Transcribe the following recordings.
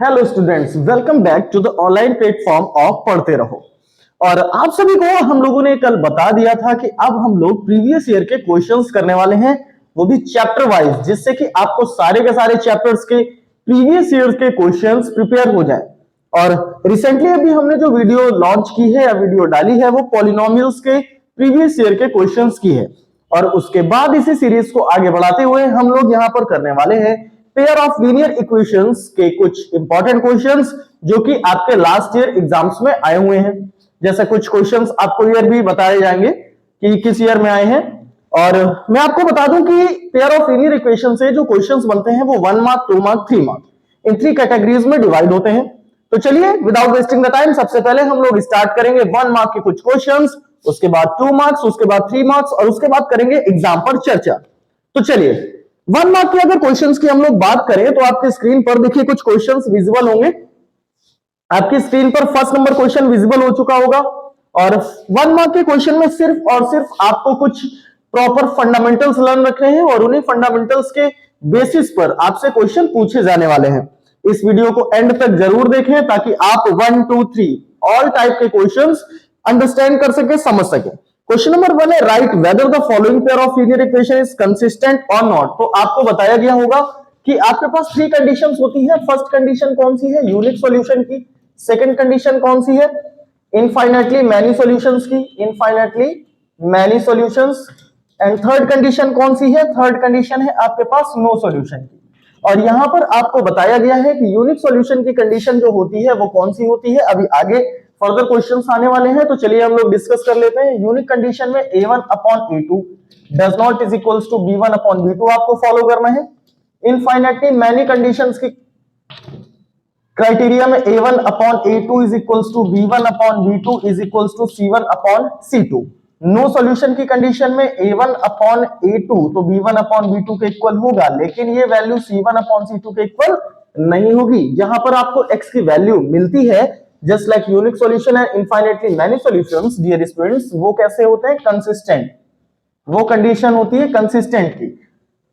Hello students, welcome back to the online platform of Padhte Raho. और आप सभी को हम लोगों ने कल बता दिया था कि अब हम लोग प्रीवियस ईयर के क्वेश्चंस करने वाले हैं, वो भी चैप्टर वाइज, जिससे कि आपको सारे के सारे चैप्टर्स के प्रीवियस ईयर के क्वेश्चंस प्रिपेयर हो जाए। और रिसेंटली अभी हमने जो वीडियो लॉन्च की है या वीडियो डाली है वो पॉलिनोमियल्स के प्रीवियस ईयर के क्वेश्चंस की है। और उसके बाद इसी सीरीज को आगे बढ़ाते हुए हम लोग यहाँ पर करने वाले हैं पेयर ऑफ लीनियर इक्वेशंस के कुछ इंपॉर्टेंट क्वेश्चंस जो कि आपके लास्ट ईयर एग्जाम्स में आए हुए हैं। जैसे कुछ क्वेश्चंस आपको ईयर भी बताए जाएंगे कि किस ईयर में आए हैं। और मैं आपको बता दूं कि पेयर ऑफ लीनियर इक्वेशन से जो क्वेश्चंस बनते हैं वो 1 mark, 2 mark, 3 mark in 3 categories में डिवाइड होते हैं। तो चलिए विदाउट वेस्टिंग द टाइम सबसे पहले हम लोग स्टार्ट करेंगे 1 मार्क के कुछ क्वेश्चंस, उसके बाद 2 मार्क्स, उसके बाद 3 मार्क्स और उसके बाद करेंगे एग्जाम पर चर्चा। तो चलिए 1 मार्क की अगर क्वेश्चंस की हम लोग बात करें तो आपके स्क्रीन पर देखिए कुछ क्वेश्चंस विजिबल होंगे। आपकी स्क्रीन पर फर्स्ट नंबर क्वेश्चन विजिबल हो चुका होगा। और 1 मार्क के क्वेश्चन में सिर्फ और सिर्फ आपको कुछ प्रॉपर फंडामेंटल्स लर्न रखने हैं और उन्हीं फंडामेंटल्स के बेसिस पर आपसे क्वेश्चन पूछे जाने वाले हैं। इस वीडियो को एंड तक जरूर देखें ताकि आप 1, 2, 3 ऑल टाइप के क्वेश्चंस अंडरस्टैंड कर सके, समझ सके। क्वेश्चन नंबर 1 है right whether the following pair of linear equation is consistent और नॉट। तो आपको बताया गया होगा कि आपके पास 3 कंडीशंस होती हैं। फर्स्ट कंडीशन कौन सी है? यूनिक सॉल्यूशन की। सेकंड कंडीशन कौन सी है? इनफाइनाइटली मैनी सॉल्यूशंस की, infinitely many solutions. And third condition कौन सी है? थर्ड कंडीशन है आपके पास नो सॉल्यूशन की। और यहां पर आपको बताया गया है कि यूनिक सॉल्यूशन की कंडीशन जो होती है वो कौन सी होती है। अभी आगे फर्दर क्वेश्चंस आने वाले हैं तो चलिए हम लोग डिस्कस कर लेते हैं। यूनिक कंडीशन में a1 upon a2 does not is equals to b1 upon b2 आपको फॉलो करना है। इनफाइनाइटली मैनी कंडीशंस की क्राइटेरिया में a1 upon a2 is equals to b1 upon b2 is equals to c1 upon c2। No solution की condition में a1 upon a2 तो b1 upon b2 के equal होगा, लेकिन ये वैल्यू c1 अपॉन c2 के इक्वल नहीं होगी। जहां पर आपको x की वैल्यू मिलती है जस्ट लाइक यूनिक सॉल्यूशन है infinitely many solutions, dear students, वो कैसे होते हैं? कंसिस्टेंट। वो कंडीशन होती है कंसिस्टेंट की।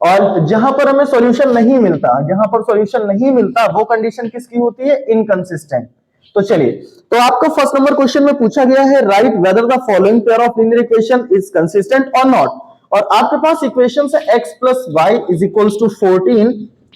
और जहां पर हमें सॉल्यूशन नहीं मिलता, जहां पर सॉल्यूशन नहीं मिलता वो कंडीशन किसकी होती है? इनकंसिस्टेंट। तो चलिए, तो आपको फर्स्ट नंबर क्वेश्चन में पूछा गया है right whether the following pair of linear equation is consistent और नॉट। और आपके पास इक्वेशन है x plus y is equals to 14,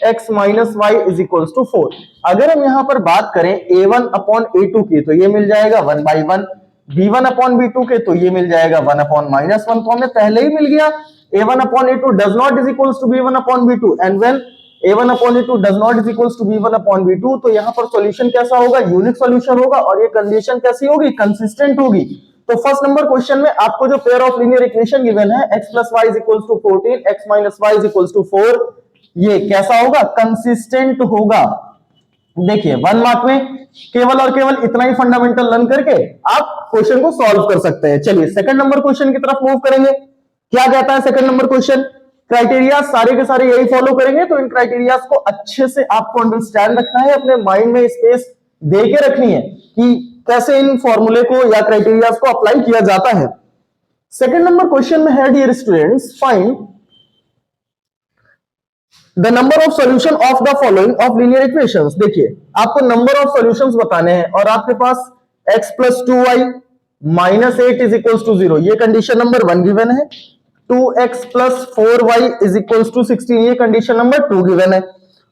x minus y is equals to 4। अगर हम यहां पर बात करें a1 अपॉन a2 की तो ये मिल जाएगा 1/1, b1 अपॉन b2 के तो ये मिल जाएगा 1 अपॉन माइनस 1। तो हमें पहले ही मिल गया a1 upon a2 does not is equals to b1 upon b2 and when a1 upon a2 does not is equals to b1 upon b2 तो यहां पर सॉल्यूशन कैसा होगा? यूनिक सॉल्यूशन होगा। और ये कंडीशन कैसी होगी? कंसिस्टेंट होगी। तो फर्स्ट नंबर क्वेश्चन में आपको जो pair of linear equation given है x plus y is equals to 14, x minus y is equals to 4, ये कैसा होगा? कंसिस्टेंट होगा। देखिए 1 मार्क में केवल और केवल इतना ही फंडामेंटल लर्न करके आप क्वेश्चन को सॉल्व कर सकते हैं। चलिए सेकंड नंबर क्वेश्चन की तरफ मूव करेंगे। क्या कहता है सेकंड नंबर क्वेश्चन? क्राइटेरिया सारे के सारे यही फॉलो करेंगे, तो इन क्राइटेरिया को अच्छे से आपको अंडरस्टैंड रखना है, अपने माइंड में स्पेस दे के रखनी है कि कैसे इन फॉर्मूले को या क्राइटेरिया को अप्लाई किया जाता है। सेकंड नंबर क्वेश्चन में है dear students find the number of solution of the following of linear equations. देखिए आपको नंबर ऑफ सॉल्यूशंस बताने हैं और आपके पास x plus 2y minus 8 is equals to 0, ये कंडीशन नंबर 1 गिवन है। 2x plus 4y is equals to 16, ये कंडीशन नंबर 2 गिवन है।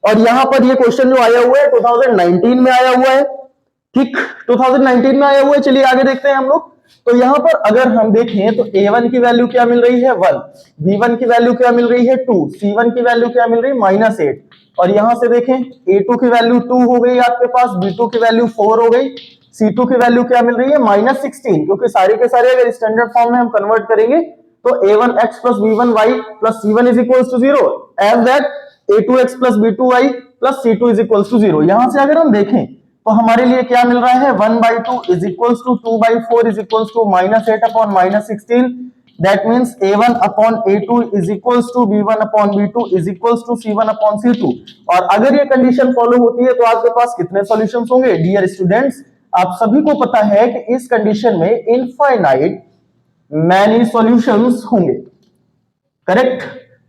और यहां पर ये क्वेश्चन जो आया हुआ है 2019 में आया हुआ है, ठीक, 2019 में आया हुआ है। चलिए आगे देखते हैं हम लोग। तो यहां पर अगर हम देखें तो a1 की वैल्यू क्या मिल रही है? 1, b1 की वैल्यू क्या मिल रही है? 2, c1 की वैल्यू क्या मिल रही है? माइनस 8। और यहां से देखें a2 की वैल्यू 2 हो गई आपके पास, b2 की वैल्यू 4 हो गई, c2 की वैल्यू क्या मिल रही है? माइनस 16। क्योंकि सारे के सारे अगर स्टैंडर्ड फॉर्म में हम कन्वर्ट करेंगे तो a1x plus b1y plus c1 is equals to 0 as that a2x plus b2y plus c2 is equals to 0। यहां से अगर हम देखें तो हमारे लिए क्या मिल रहा है? 1/2 is equals to 2/4 is equals to minus 8 upon minus 16। That means a1 upon a2 is equals to b1 upon b2 is equals to c1 upon c2। और अगर ये कंडीशन फॉलो होती है तो आपके पास कितने सॉल्यूशंस होंगे? डियर स्टूडेंट्स, आप सभी को पता है कि इस कंडीशन में इनफाइनाइट मैनी सॉल्यूशंस होंगे, करेक्ट?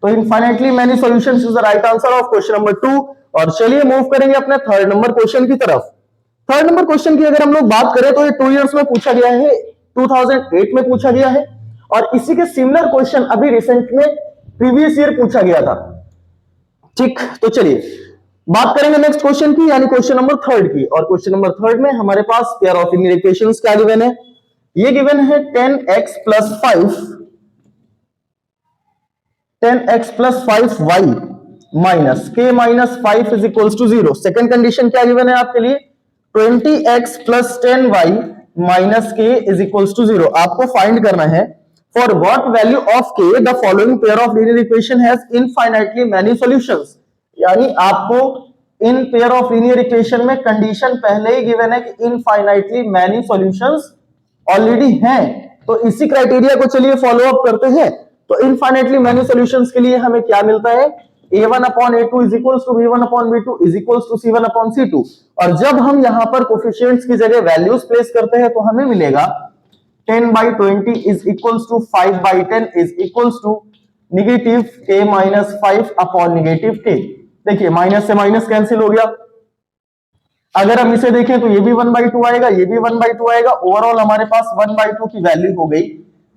तो infinitely many solutions is the right answer of question number 2। और चलिए मूव करेंगे अपने थर्ड नंबर क्वेश्चन की तरफ। थर्ड नंबर क्वेश्चन की अगर हम लोग बात करें तो ये 2 इयर्स में पूछा गया है, 2008 में पूछा गया है, और इसी के सिमिलर क्वेश्चन अभी रिसेंट में प्रीवियस ईयर पूछा गया था। ठीक, तो चलिए बात करेंगे नेक्स्ट क्वेश्चन की, यानी क्वेश्चन नंबर थर्ड की। और क्वेश्चन नंबर थर्ड में हमारे पास पेयर ऑफ लीनियर इक्वेशंस क्या गिवन है? ये गिवन है 10x plus 5y minus k minus 5 is equals to 0। Second condition क्या गिवन है आपके लिए? 20x प्लस 10y माइनस k इज इक्वल्स टू 0। आपको फाइंड करना है for what value of k the following pair of linear equation has infinitely many solutions. यानी आपको इन पेयर ऑफ लीनियर इक्वेशन में कंडीशन पहले ही गिवन है कि इनफाइनाइटली मैनी सॉल्यूशंस ऑलरेडी हैं, तो इसी क्राइटेरिया को चलिए फॉलो अप करते हैं। तो इनफाइनाइटली मैनी सॉल्यूशंस के लिए हमें क्या मिलता है? a1 upon a2 is equals to b1 upon b2 is equals to c1 upon c2। और जब हम यहां पर कोफिशिएंट्स की जगह वैल्यूज प्लेस करते हैं तो हमें मिलेगा 10/20 is equals to 5/10 is equals to negative k minus 5 upon negative k। देखिए माइनस से माइनस कैंसिल हो गया। अगर हम इसे देखें तो ये भी 1/2 आएगा, ये भी 1/2 आएगा। ओवरऑल हमारे पास 1/2 की वैल्यू हो गई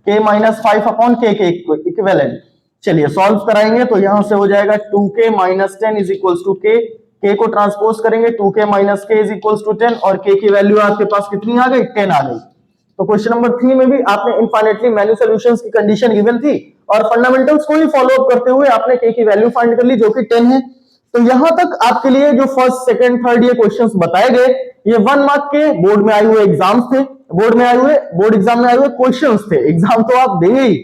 k माइनस 5 अपॉन k के इक्विवेलेंट। चलिए सॉल्व कराएंगे तो यहां से हो जाएगा 2k minus 10 is equals to k को ट्रांसपोज करेंगे 2k minus k is equals to 10 और k की वैल्यू आपके पास कितनी आ गई? 10 आ गई। तो क्वेश्चन नंबर 3 में भी आपने इनफाइनाइटली मैनी सॉल्यूशंस की कंडीशन गिवन थी और फंडामेंटल्स को ही फॉलो अप करते हुए आपने k की वैल्यू फाइंड कर ली जो कि 10 है। तो यहां तक आपके लिए जो फर्स्ट सेकंड थर्ड ये क्वेश्चंस बताए गए ये 1 मार्क के बोर्ड में आए हुए एग्जाम्स थे, बोर्ड एग्जाम में आए हुए क्वेश्चंस थे। एग्जाम तो आप देंगे ही।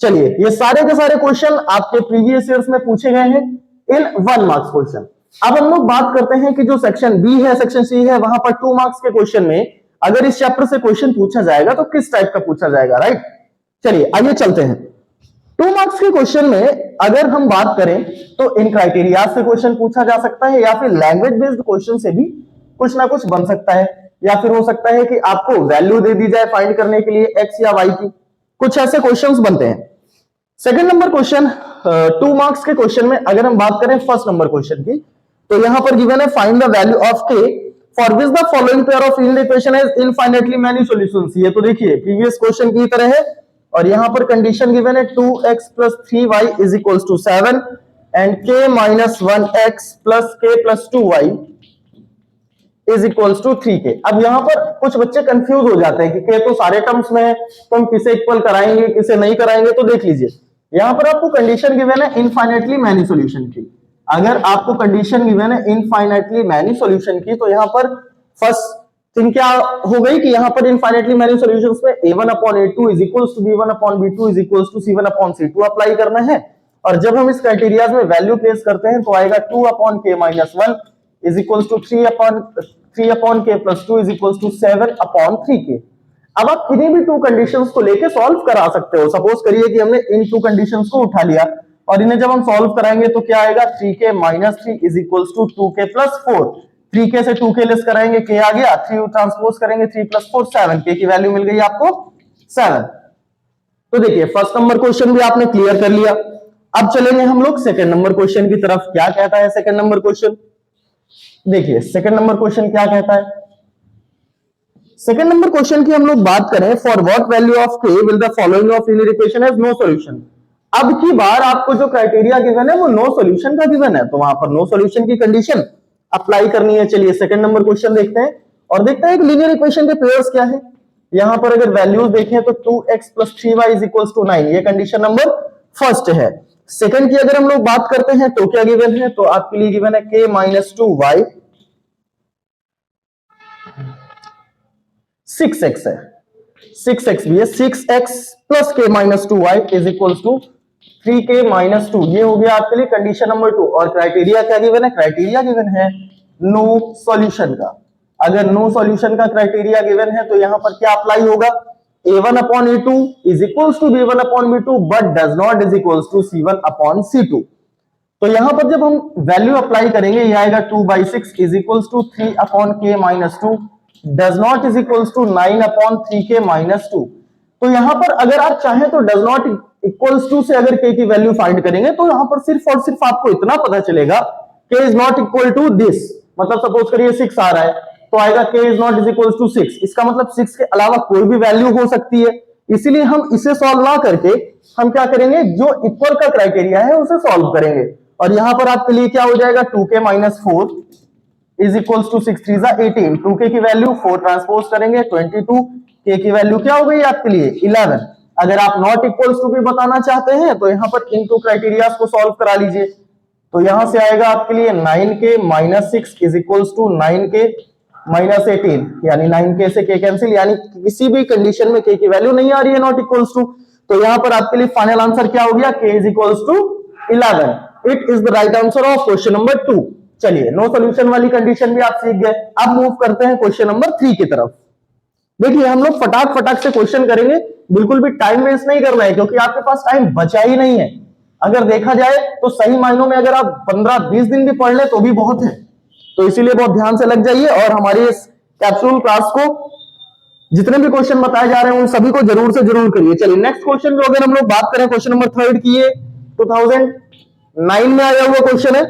चलिए ये सारे के सारे क्वेश्चन आपके प्रीवियस ईयर्स में पूछे गए हैं इन 1 मार्क्स क्वेश्चन। अब हम लोग बात करते हैं कि जो सेक्शन बी है, सेक्शन सी है, वहां पर 2 मार्क्स के क्वेश्चन में अगर इस चैप्टर से क्वेश्चन पूछा जाएगा तो किस टाइप का पूछा जाएगा, राइट? चलिए आइए चलते हैं। 2 मार्क्स के क्वेश्चन में अगर हम बात करें तो इन क्राइटेरिया से क्वेश्चन पूछा जा सकता है या फिर लैंग्वेज बेस्ड क्वेश्चन से भी कुछ ना कुछ बन सकता है, या फिर हो सकता है कि आपको वैल्यू दे दी जाए फाइंड करने के लिए x या y की। कुछ ऐसे क्वेश्चंस बनते हैं। सेकंड नंबर क्वेश्चन 2 मार्क्स के क्वेश्चन में अगर हम बात करें फर्स्ट नंबर क्वेश्चन की तो यहां पर गिवन है find the value of k for which the following pair of linear equation has infinitely many solutions. ये तो देखिए प्रीवियस क्वेश्चन की तरह है और यहां पर कंडीशन गिवन है 2x plus 3y is equals to 7 and k minus 1x plus k plus 2y is equals to 3k। अब यहां पर कुछ बच्चे कंफ्यूज हो जाते हैं कि k तो सारे टर्म्स में है तो हम किसे इक्वल कराएंगे किसे नहीं कराएंगे। तो देख लीजिए यहां पर आपको कंडीशन गिवन है इनफाइनाइटली मैनी सॉल्यूशन की। अगर आपको कंडीशन गिवन है इनफाइनाइटली मैनी सॉल्यूशन की तो यहां पर फर्स्ट थिंग क्या हो गई कि यहां पर इनफाइनाइटली मैनी सॉल्यूशंस में a1 upon a2 is equals to b1 upon b2 is equals to c1 upon c2 apply करना है। और जब हम इस क्राइटेरिया में वैल्यू प्लेस करते हैं तो आएगा 2 upon k minus 1 is equals to 3 upon k plus 2 is equals to 7 upon 3k। अब आप किन्हीं भी 2 कंडीशंस को लेके सॉल्व करा सकते हो। सपोज करिए कि हमने इन 2 कंडीशंस को उठा लिया और इन्हें जब हम सॉल्व कराएंगे तो क्या आएगा 3k minus 3 is equals to 2k plus 4। 3k से 2k लेस कराएंगे k आ गया, 3 ट्रांसपोज करेंगे 3 प्लस 4 7, k की वैल्यू मिल गई आपको 7। तो देखिए फर्स्ट नंबर क्वेश्चन भी आपने क्लियर कर लिया। अब चलेंगे हम लोग सेकंड नंबर क्वेश्चन की तरफ। क्या कहता है सेकंड नंबर क्वेश्चन? देखिए सेकंड नंबर क्वेश्चन क्या कहता है। सेकंड नंबर क्वेश्चन की हम लोग बात करें for what value of k will the following of linear equation has no solution. अब की बार आपको जो क्राइटेरिया गिवन है वो नो सॉल्यूशन का गिवन है, तो वहां पर नो सॉल्यूशन की कंडीशन अप्लाई करनी है। चलिए सेकंड नंबर क्वेश्चन देखते हैं और देखते हैं कि लीनियर इक्वेशन के पेयर्स क्या है। यहां पर अगर वैल्यूज देखें तो 2x plus 3y is equals to 9, ये कंडीशन नंबर फर्स्ट है। सेकंड की अगर हम लोग बात करते हैं तो क्या गिवन है, तो आपके लिए गिवन है k माइनस 2y 6x है, 6x भी है, 6x plus k minus 2y is equals to 3k minus 2। ये हो गया आपके लिए कंडीशन नंबर 2। और क्राइटेरिया क्या गिवन है? क्राइटेरिया गिवन है नो सॉल्यूशन का। अगर नो सॉल्यूशन का क्राइटेरिया गिवन है तो यहां पर क्या अप्लाई होगा? a1 upon a2 is equals to b1 upon b2 but does not is equals to c1 upon c2। तो यहां पर जब हम वैल्यू अप्लाई करेंगे ये आएगा 2/6 is equals to 3 upon k minus 2 does not is equals to 9 upon 3k minus 2। तो यहां पर अगर आप चाहें तो डज नॉट इक्वल्स टू से अगर k की वैल्यू फाइंड करेंगे तो यहां पर सिर्फ और सिर्फ आपको इतना पता चलेगा k is not equal to this, मतलब सपोज करिए 6 आ रहा है तो आएगा k is not is equal to 6, इसका मतलब 6 के अलावा कोई भी वैल्यू हो सकती है। इसीलिए हम इसे सॉल्व ना करके हम क्या करेंगे, जो इक्वल का क्राइटेरिया है उसे सॉल्व करेंगे। और यहां पर आपके लिए क्या हो जाएगा, 2k minus 4 is equal to 6 3 18, 2k की वैल्यू 4 ट्रांसपोज करेंगे 22, k की वैल्यू क्या हो गई आपके लिए 11। अगर आप नॉट इक्वल टू भी बताना चाहते हैं तो यहां पर इन टू क्राइटेरिया को सॉल्व करा लीजिए। तो यहां से आएगा आपके लिए 9k minus 6 is equal to 9k minus 18, यानी 9k से k कैंसिल, यानी किसी भी कंडीशन में k की वैल्यू नहीं आ रही है नॉट इक्वल टू। तो यहां पर आपके लिए फाइनल आंसर क्या हो गया, k is equal to 11। It is the right answer of question number 2। चलिए नो सॉल्यूशन वाली कंडीशन भी आप सीख गए। अब मूव करते हैं क्वेश्चन नंबर 3 की तरफ। देखिए हम लोग फटाक फटाक से क्वेश्चन करेंगे, बिल्कुल भी टाइम वेस्ट नहीं करना है क्योंकि आपके पास टाइम बचा ही नहीं है। अगर देखा जाए तो सही मायनों में अगर आप 15-20 दिन भी पढ़ ले तो भी बहुत है। तो इसीलिए बहुत ध्यान से लग जाइए और हमारी इस कैप्सूल क्लास को जितने भी क्वेश्चन बताए जा रहे हैं उन सभी को जरूर से जरूर करिए। चलिए नेक्स्ट क्वेश्चन जो अगर हम लोग बात करें क्वेश्चन नंबर 3 की, ये 2009 में आया हुआ क्वेश्चन है।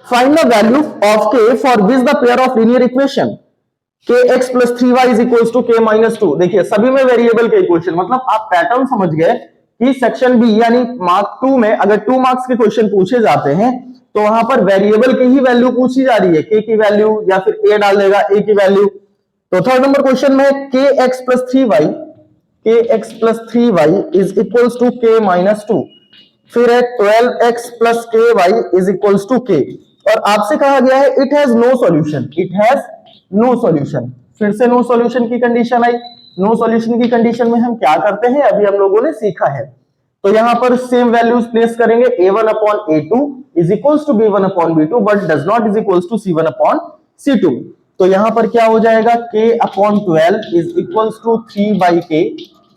Find the value of k for which the pair of linear equation kx plus 3y is equal to k minus 2। देखिए सभी में वेरिएबल के इक्वेशन, मतलब आप पैटर्न समझ गए कि सेक्शन बी यानी मार्क 2 में अगर 2 मार्क्स के क्वेश्चन पूछे जाते हैं तो वहां पर वेरिएबल की ही वैल्यू पूछी जा रही है, k की वैल्यू या फिर a डाल देगा a की वैल्यू। तो थर्ड नंबर क्वेश्चन में kx plus 3y is equal to k minus 2, फिर है 12x plus ky is equal to k, और आपसे कहा गया है it has no solution, it has no solution. फिर से नो सॉल्यूशन की कंडीशन आई। नो सॉल्यूशन की कंडीशन में हम क्या करते हैं अभी हम लोगों ने सीखा है। तो यहां पर सेम वैल्यूज प्लेस करेंगे, a1 upon a2 is equals to b1 upon b2 but does not is equals to c1 upon c2। तो यहां पर क्या हो जाएगा, k upon 12 is equals to 3 by k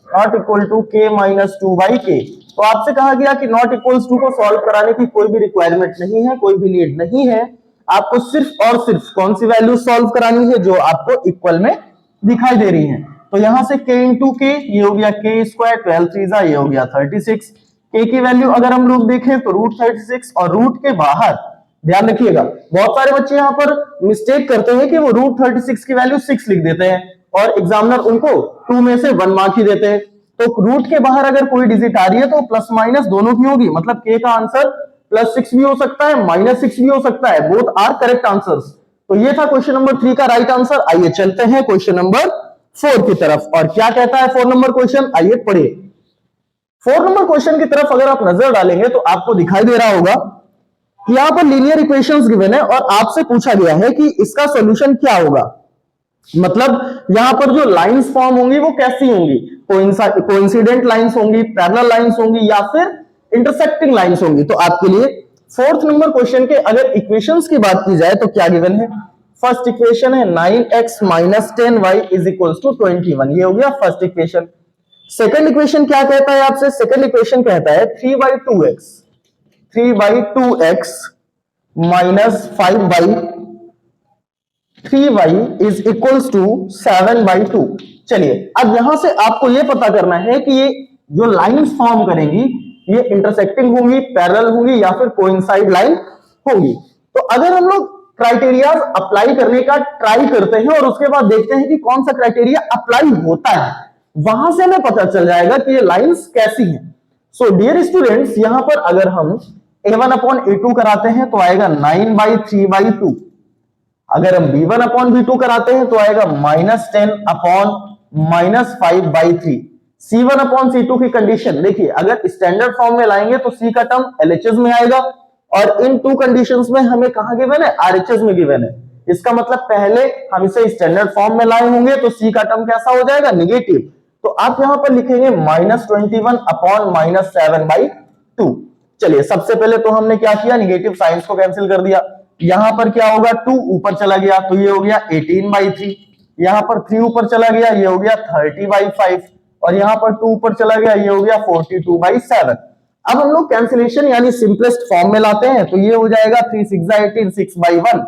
not equal to k minus 2 by k। तो आपसे कहा गया कि नॉट इक्वल्स टू को सॉल्व कराने की कोई भी रिक्वायरमेंट नहीं है, कोई भी नीड नहीं है। आपको सिर्फ और सिर्फ कौन सी वैल्यू सॉल्व करानी है, जो आपको इक्वल में दिखाई दे रही है। तो यहां से k इंटू के ये हो गया k स्क्वायर, 12 3 ये हो गया 36। k की वैल्यू अगर हम लोग देखें तो रूट 36, और रूट के बाहर ध्यान रखिएगा बहुत सारे बच्चे यहां पर मिस्टेक करते हैं कि वो रूट 36 की वैल्यू 6 लिख देते हैं और एग्जामिनर उनको 2 में से 1 मार्क ही देते हैं। तो रूट के बाहर अगर कोई डिजिट आ रही है तो प्लस माइनस दोनों की होगी, मतलब k का आंसर +6 भी हो सकता है, -6 भी हो सकता है, बोथ आर करेक्ट आंसर्स। तो ये था क्वेश्चन नंबर 3 का राइट आंसर। आइए चलते हैं क्वेश्चन नंबर 4 की तरफ, और क्या कहता है 4 नंबर क्वेश्चन, आइए पढ़िए। 4 नंबर क्वेश्चन की तरफ अगर आप नजर डालेंगे तो आपको दिखाई दे रहा होगा कि यहां पर लीनियर इक्वेशंस गिवन है और आपसे पूछा गया है कि इसका सॉल्यूशन क्या होगा। मतलब यहां पर जो लाइंस फॉर्म होंगी वो कैसी होंगी, कोइंसिडेंट लाइंस होंगी, पैरेलल लाइंस होंगी, या फिर इंटरसेक्टिंग लाइंस होंगी। तो आपके लिए 4th नंबर क्वेश्चन के अगर इक्वेशंस की बात की जाए तो क्या गिवन है, फर्स्ट इक्वेशन है 9x minus 10y is equals to 21, ये हो गया फर्स्ट इक्वेशन। सेकंड इक्वेशन क्या कहता है आपसे, सेकंड इक्वेशन कहता है 3/2x minus 5/3y is equals to 7/2। चलिए अब यहां से आपको यह पता करना है कि ये जो लाइंस फॉर्म करेंगी ये इंटरसेक्टिंग होंगी, पैरेलल होंगी, या फिर कोइंसाइड लाइन होंगी। तो अगर हम लोग क्राइटेरिया अप्लाई करने का ट्राई करते हैं और उसके बाद देखते हैं कि कौन सा क्राइटेरिया अप्लाई होता है, वहां से हमें पता चल जाएगा कि ये लाइंस कैसी हैं। सो डियर स्टूडेंट्स, यहां पर अगर हम a1 अपॉन a2 कराते हैं तो आएगा 9/3/2। अगर हम b1 अपॉन b2 कराते हैं तो आएगा -10 अपॉन -5/3। C1 अपॉन C2 की कंडीशन देखिए, अगर स्टैंडर्ड फॉर्म में लाएंगे तो C का टर्म LHS में आएगा, और इन 2 कंडीशंस में हमें कहां गिवन है, RHS में गिवन है। इसका मतलब पहले हम इसे स्टैंडर्ड फॉर्म में लाए होंगे तो C का टर्म कैसा हो जाएगा, निगेटिव। तो आप यहां पर लिखेंगे -21 अपॉन -7/2। चलिए सबसे पहले तो हमने क्या किया, निगेटिव साइंस को कैंसिल कर दिया। यहां पर क्या होगा, 2 ऊपर चला गया तो ये हो गया 18/3, यहां पर 3 ऊपर चला गया ये हो गया 30/5, और यहां पर 2 ऊपर चला गया ये हो गया 42/7। अब हम लोग कैंसिलेशन यानी सिंपलेस्ट फॉर्म में लाते हैं तो ये हो जाएगा 3 6 18 6/1,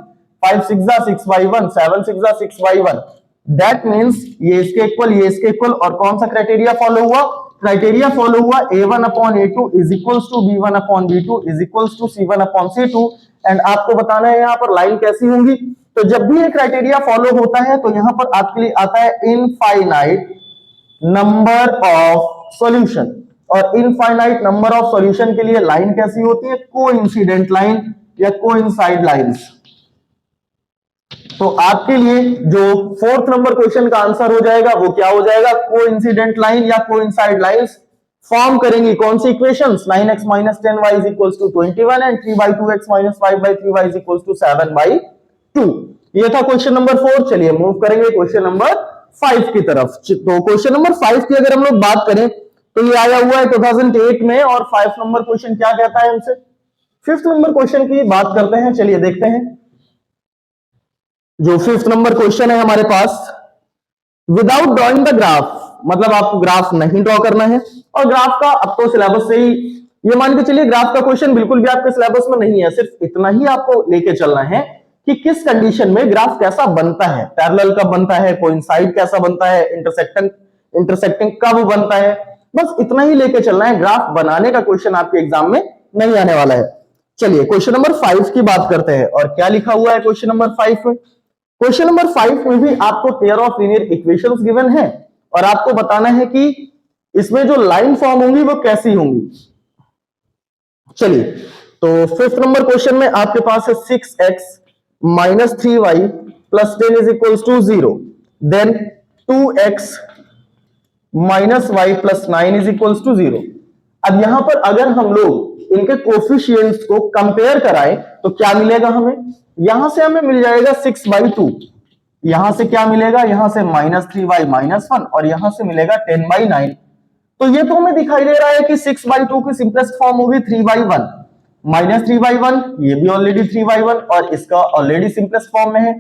5 6 6/1, 7 6 6/1। दैट मींस ये इसके इक्वल, ये इसके इक्वल, और कौन सा क्राइटेरिया फॉलो हुआ, क्राइटेरिया फॉलो हुआ a1 upon a2 is equals to b1 upon b2 is equals to c1 upon c2 and आपको बताना है यहाँ पर लाइन कैसी होंगी। तो जब भी ये क्राइटेरिया फॉलो होता है तो यहाँ पर आपके लिए आता है इनफाइनाइट नंबर ऑफ सॉल्यूशन, और इनफाइनाइट नंबर ऑफ सॉल्यूशन के लिए लाइन कैसी होती है, कोइंसिडेंट लाइन या कोइंसाइड लाइंस। तो आपके लिए जो फोर्थ नंबर क्वेश्चन का आंसर हो जाएगा वो क्या हो जाएगा, कोइंसिडेंट लाइन या कोइंसाइड लाइंस फॉर्म करेंगी कौन सी equations, 9x minus 10y is equals to 21 and 3 by 2x minus 5 by 3y is equals to 7 by 2। ये था क्वेश्चन नंबर 4। चलिए मूव करेंगे क्वेश्चन नंबर 5 की तरफ। तो क्वेश्चन नंबर 5 की अगर हम लोग बात करें तो ये आया हुआ है 2008 में, और 5 नंबर क्वेश्चन क्या कहता है हमसे, 5th नंबर क्वेश्चन की बात करते हैं। चलिए देखते हैं जो 5th नंबर क्वेश्चन है हमारे पास, विदाउट ड्रॉइंग द ग्राफ, मतलब आपको ग्राफ नहीं ड्रॉ करना है, और ग्राफ का अब तो सिलेबस से ही ये मान के चलिए ग्राफ का क्वेश्चन बिल्कुल भी आपके सिलेबस में नहीं है, सिर्फ इतना ही आपको लेके चलना है कि किस कंडीशन में ग्राफ कैसा बनता है, पैरेलल कब बनता है, कोइंसाइड कैसा बनता है, इंटरसेक्टिंग कब बनता है, बस इतना ही लेके चलना है। ग्राफ बनाने का क्वेश्चन आपके एग्जाम में नहीं आने वाला है। चलिए क्वेश्चन नंबर 5 की बात करते हैं, और क्या लिखा हुआ है क्वेश्चन नंबर 5 में। क्वेश्चन नंबर 5 में भी आपको pair of linear equations given है, और आपको बताना है कि इसमें जो लाइन फॉर्म होंगी वो कैसी होंगी। चलिए तो 5th नंबर क्वेश्चन में आपके पास है 6x minus 3y plus 10 is equals to 0, then 2x minus y plus 9 is equals to 0। अब यहां पर अगर हम लोग इनके कोफिशिएंट्स को कंपेयर कराएं तो क्या मिलेगा हमें, यहां से हमें मिल जाएगा 6/2, यहां से क्या मिलेगा, यहां से -3y -1, और यहां से मिलेगा 10/9। तो ये तो हमें दिखाई दे रहा है कि 6/2 की सिंपलेस्ट फॉर्म होगी 3/1, -3/1 ये भी ऑलरेडी 3/1, और इसका ऑलरेडी सिंपलेस्ट फॉर्म में है।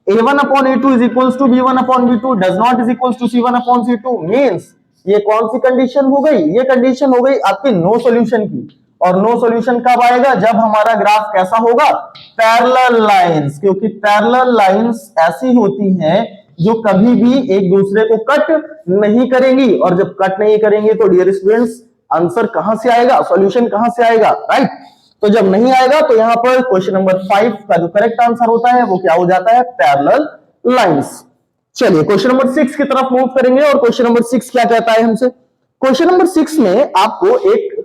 a1/a2 is equals to b1/b2 does not is equals to c1/c2 means ये कौन सी कंडीशन हो गई, ये कंडीशन हो गई आपकी नो सॉल्यूशन की। और नो सॉल्यूशन कब आएगा, जब हमारा ग्राफ कैसा होगा, पैरेलल लाइंस, क्योंकि पैरेलल लाइंस ऐसी होती हैं जो कभी भी एक दूसरे को कट नहीं करेंगी, और जब कट नहीं करेंगे तो डियर स्टूडेंट्स आंसर कहां से आएगा, सॉल्यूशन कहां से आएगा, राइट। तो जब नहीं आएगा तो यहां पर क्वेश्चन नंबर 5 का जो करेक्ट आंसर होता है वो क्या हो जाता है, पैरेलल लाइंस। चलिए क्वेश्चन नंबर 6 की तरफ मूव करेंगे, और क्वेश्चन नंबर 6 क्या कहता है हमसे। क्वेश्चन नंबर 6 में आपको एक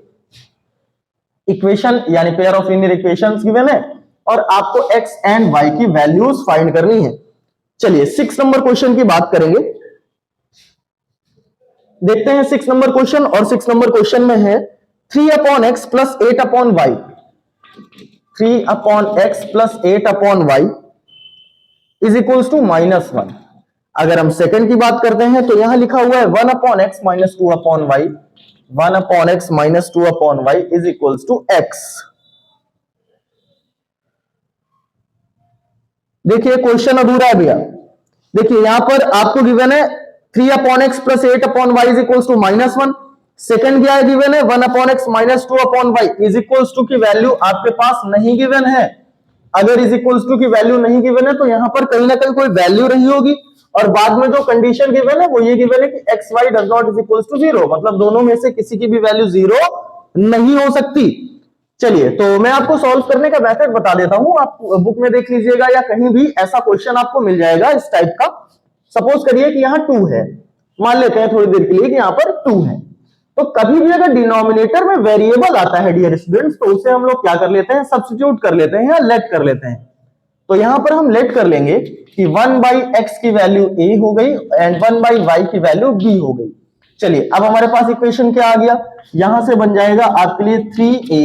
इक्वेशन यानी pair of linear equations given है, और आपको x एंड y की वैल्यूज फाइंड करनी है। चलिए 6 नंबर क्वेश्चन की बात करेंगे, देखते हैं 6 नंबर क्वेश्चन। और 6 नंबर क्वेश्चन में है 3/x plus 8/y, 3/x plus 8/y is equals to -1। अगर हम सेकंड की बात करते हैं तो यहां लिखा हुआ है 1/x minus 2/y, 1/x minus 2/y is equals to x। देखिए क्वेश्चन अधूरा है भैया। देखिए यहां पर आपको गिवन है 3/x plus 8/y is equals to -1। Second क्या है गिवन है 1/x minus 2/y is equals to की वैल्यू आपके पास नहीं गिवन है। अगर is equals to की वैल्यू नहीं गिवन है तो यहां पर कहीं ना कहीं कोई वैल्यू रही होगी, और बाद में जो कंडीशन गिवन है वो ये गिवन है कि x y does not is equals to 0, मतलब दोनों में से किसी की भी वैल्यू 0 नहीं हो सकती। चलिए तो मैं आपको सॉल्व करने का मेथड बता देता हूं, आप बुक में देख लीजिएगा या कहीं भी ऐसा क्वेश्चन आपको मिल जाएगा इस टाइप का। सपोज करिए कि यहां 2 है, मान लेते हैं थोड़ी देर के लिए कि यहां पर 2 है, तो कभी भी अगर डिनोमिनेटर में वेरिएबल आता है डियर स्टूडेंट्स तो उसे हम लोग क्या कर लेते हैं, सब्स्टिट्यूट कर लेते हैं या लेट कर लेते हैं। तो यहां पर हम लेट कर लेंगे कि 1/x की वैल्यू a हो गई एंड 1/y की वैल्यू b हो गई। चलिए अब हमारे पास इक्वेशन क्या आ गया, यहां से बन जाएगा आपके लिए 3a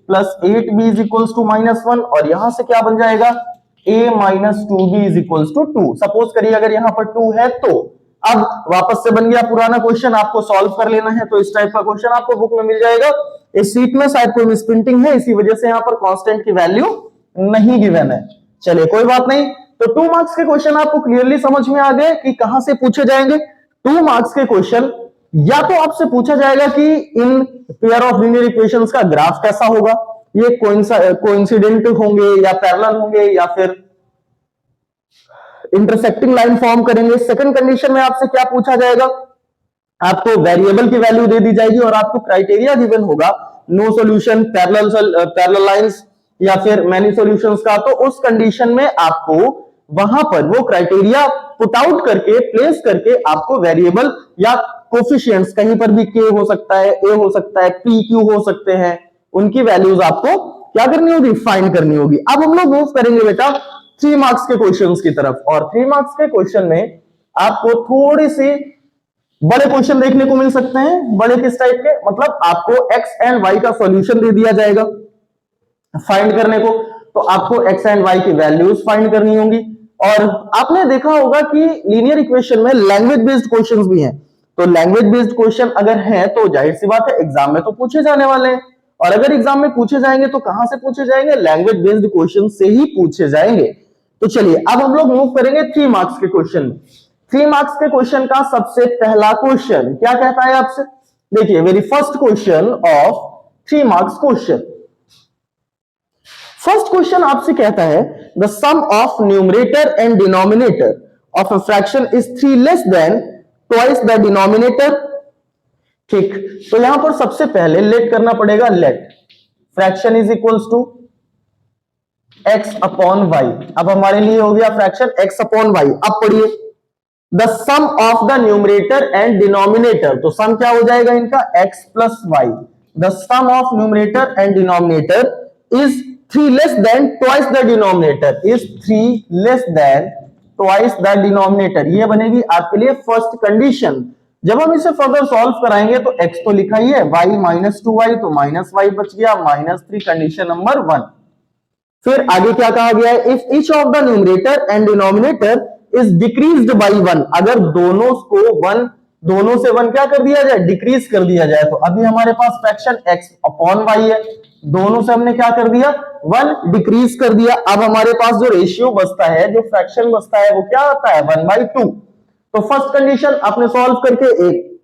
plus 8b is equals to -1, और यहां से क्या बन जाएगा a minus 2b is equals to 2। Suppose करिए अगर यहां पर 2 है तो अब वापस से बन गया पुराना क्वेश्चन, आपको सॉल्व कर लेना है। तो इस टाइप का क्वेश्चन आपको बुक में मिल जाएगा। इस शीट में शायद कोई मिसप्रिंटिंग है, इसी वजह से यहां पर कांस्टेंट की वैल्यू नहीं गिवन है। चलिए कोई बात नहीं। तो 2 मार्क्स के क्वेश्चन आपको क्लियरली समझ में आ गए कि कहां से पूछे जाएंगे। 2 मार्क्स के क्वेश्चन या तो आपसे पूछा जाएगा कि इन पेयर ऑफ लीनियर इक्वेशंस का ग्राफ कैसा होगा, ये कोइंसिडेंट होंगे या पैरेलल होंगे या फिर इंटरसेक्टिंग लाइन फॉर्म करेंगे। सेकंड कंडीशन में आपसे क्या पूछा जाएगा, आपको वेरिएबल की वैल्यू दे दी जाएगी और आपको क्राइटेरिया गिवन होगा नो सॉल्यूशन, पैरेलल लाइंस या फिर मैनी सॉल्यूशंस का, तो उस कंडीशन में आपको वहां पर वो क्राइटेरिया पुट आउट करके, प्लेस करके आपको वेरिएबल या कोफिशिएंट्स, कहीं पर भी के हो सकता है, ए हो सकता है, पी क्यू हो सकते हैं, उनकी वैल्यूज आपको क्या करनी होगी, फाइंड करनी होगी। अब हम लोग मूव करेंगे बेटा 3 मार्क्स के क्वेश्चंस की तरफ, और 3 मार्क्स के क्वेश्चन में आपको थोड़ी सी बड़े क्वेश्चन देखने को मिल सकते हैं। बड़े किस टाइप के, मतलब आपको एक्स एंड वाई का सॉल्यूशन दे दिया जाएगा फाइंड करने को, तो आपको एक्स एंड वाई की वैल्यूज फाइंड करनी होंगी। और आपने देखा होगा कि लीनियर इक्वेशन में लैंग्वेज बेस्ड क्वेश्चंस भी हैं, तो लैंग्वेज बेस्ड क्वेश्चन अगर हैं तो जाहिर सी बात है एग्जाम में तो पूछे जाने वाले हैं, और अगर एग्जाम में पूछे जाएंगे तो कहां से पूछे जाएंगे, लैंग्वेज बेस्ड क्वेश्चन से ही पूछे जाएंगे। तो चलिए अब हम लोग मूव करेंगे 3 मार्क्स के क्वेश्चन में। 3 मार्क्स के क्वेश्चन का सबसे पहला क्वेश्चन क्या कहता है आपसे, देखिए very first question of 3 marks question. First question आपसे कहता है the sum of numerator and denominator of a fraction is 3 less than twice the denominator. ठीक, तो यहां पर सबसे पहले लेट करना पड़ेगा, let fraction is equals to x upon y. अब हमारे लिए हो गया फ्रैक्शन x अपॉन वाई। अब पढ़िए the sum of the numerator and denominator, तो सम क्या हो जाएगा इनका, x plus y. The sum of numerator and denominator is 3 less than twice the denominator, is 3 less than twice the denominator. ये बनेगी आपके लिए फर्स्ट कंडीशन। जब हम इसे फर्दर सॉल्व कराएंगे तो x तो लिखा ही है, y माइनस 2y, तो माइनस वाई बच गया, -3 कंडीशन नंबर 1। फिर आगे क्या कहा गया है, if each of the numerator and denominator is decreased bye 1, अगर दोनों को 1, दोनों से 1 क्या कर दिया जाए, डिक्रीज कर दिया जाए। तो अभी हमारे पास फ्रैक्शन x अपॉन y है, दोनों से हमने क्या कर दिया, 1 डिक्रीज कर दिया। अब हमारे पास जो रेशियो बचता है, जो फ्रैक्शन बचता है, वो क्या आता है, 1/2। तो फर्स्ट कंडीशन आपने सॉल्व करके एक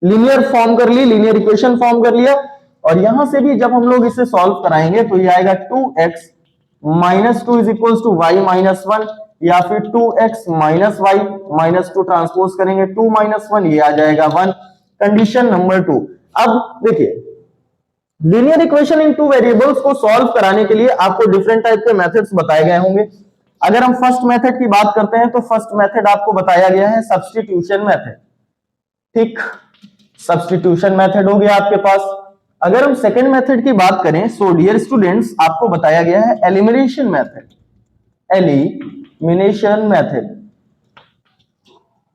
लीनियर फॉर्म कर ली, लीनियर इक्वेशन फॉर्म कर लिया। और यहां से भी जब हम लोग इसे सॉल्व कराएंगे तो ये आएगा 2x minus 2 is equal to y minus 1, या फिर 2x minus Y minus 2 transpose करेंगे 2 माइनस 1, ये आ जाएगा 1, कंडीशन नंबर 2। अब देखिए लीनियर इक्वेशन इन 2 वेरिएबल्स को सॉल्व कराने के लिए आपको डिफरेंट टाइप के मेथड्स बताए गए होंगे। अगर हम फर्स्ट मेथड की बात करते हैं तो फर्स्ट मेथड आपको बताया गया है सब्स्टिट्यूशन मेथड। ठीक, सब्स्टिट्यूशन मेथड हो गया आपके पास। अगर हम सेकंड मेथड की बात करें, सो डियर स्टूडेंट्स आपको बताया गया है एलिमिनेशन मेथड, एलिमिनेशन मेथड।